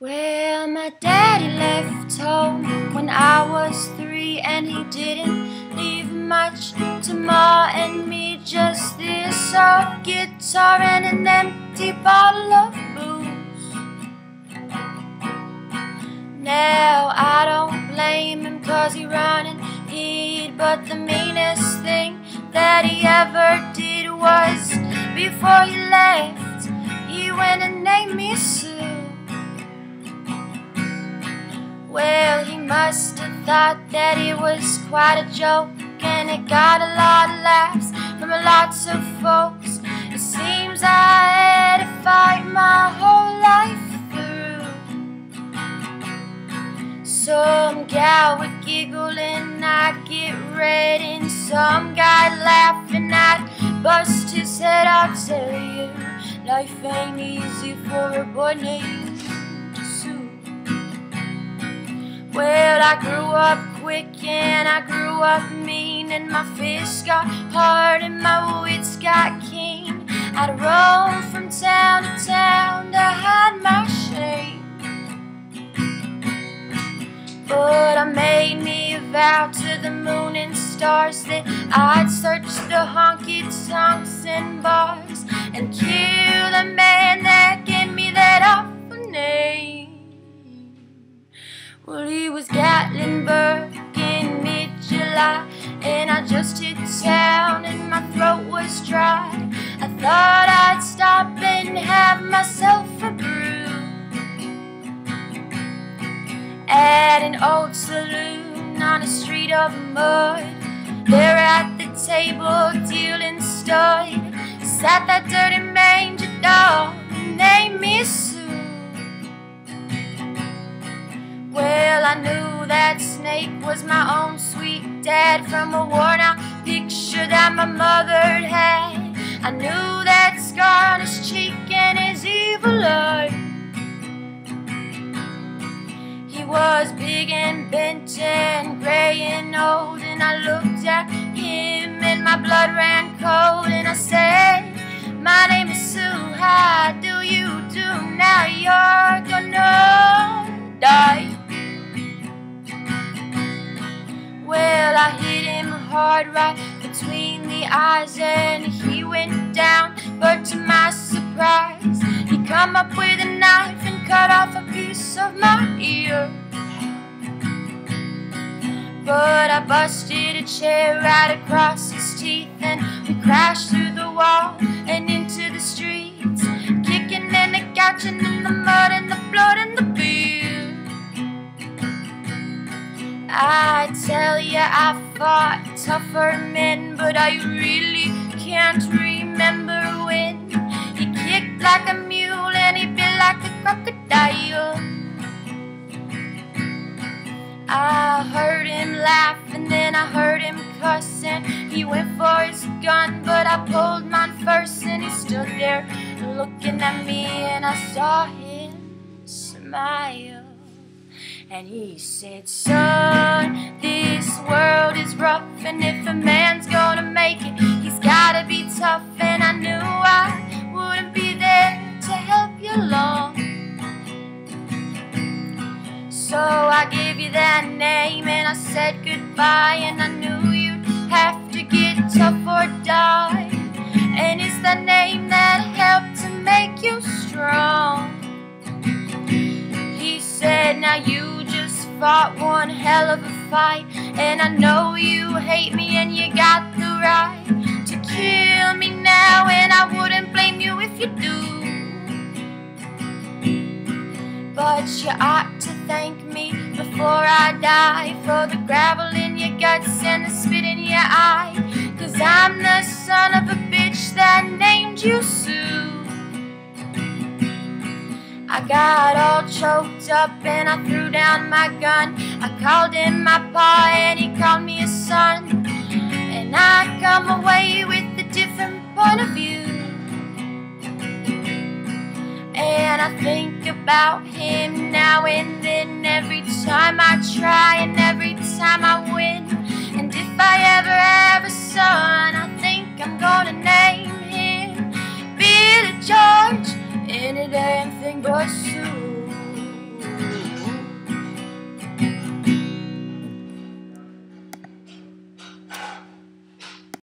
Well, my daddy left home when I was 3, and he didn't leave much to Ma and me, just this old guitar and an empty bottle of booze. Now I don't blame him 'cause he run and hid, but the meanest thing that he ever did was, before he left, he went and named me Sue. Well, he must have thought that it was quite a joke, and it got a lot of laughs from lots of folks. It seems I had to fight my whole life through. Some gal would giggle and I'd get red, and some guy laughing I'd bust his head. I'll tell you, life ain't easy for a boy named Sue. Well, I grew up quick and I grew up mean, and my fists got hard and my wits got keen. I'd roam from town to town to hide my shame, but I made me a vow to the moon and stars that I'd search the honky-tonks and bars and kill the man that gave me that awful name. Well, he was Gatlinburg in mid-July, and I just hit town and my throat was dry. I thought I'd stop and have myself a brew at an old saloon on a street of mud. There at the table dealing stud sat that dirty mangy dog named me Sue. Well, I knew that snake was my own sweet dad from a worn-out picture that my mother had. I knew that scar on his cheek and his evil eye. He was big and bent and gray and old, and I looked at him and my blood ran cold, and I said, my name is Sue, how do you do? Now you're gonna die. Well, I hit him hard right between the eyes and he went down, but to my surprise, he come up with a knife and cut off a piece of my ear. But I busted a chair right across his teeth, and we crashed through the wall and into the streets, kicking and a gouching in the mud and the blood and the beer. I tell ya, I fought tougher men, but I really can't remember when. He kicked like a mule and he bit like a crocodile. I heard him laugh and then I heard him cuss, and he went for his gun, but I pulled mine first, and he stood there looking at me, and I saw him smile. And he said, son, this world is rough, and if a man's gonna make it, he's gotta be tough. And I knew I wouldn't be there to help you along, so I gave you that name and I said goodbye. And I knew you'd have to get tough or die, and it's that name that helped to make you strong. He said, now you fought one hell of a fight, and I know you hate me and you got the right to kill me now, and I wouldn't blame you if you do. But you ought to thank me before I die for the gravel in your guts and the spit in your eye, 'cause I'm the son of a bitch that named you Sue. I got all choked up and I threw down my gun. I called him my pa and he called me a son, and I come away with a different point of view. And I think about him now and then, every time I try and every time I win. And if I ever have a son, I think I'm gonna name him Billy George, any damn thing but Sue.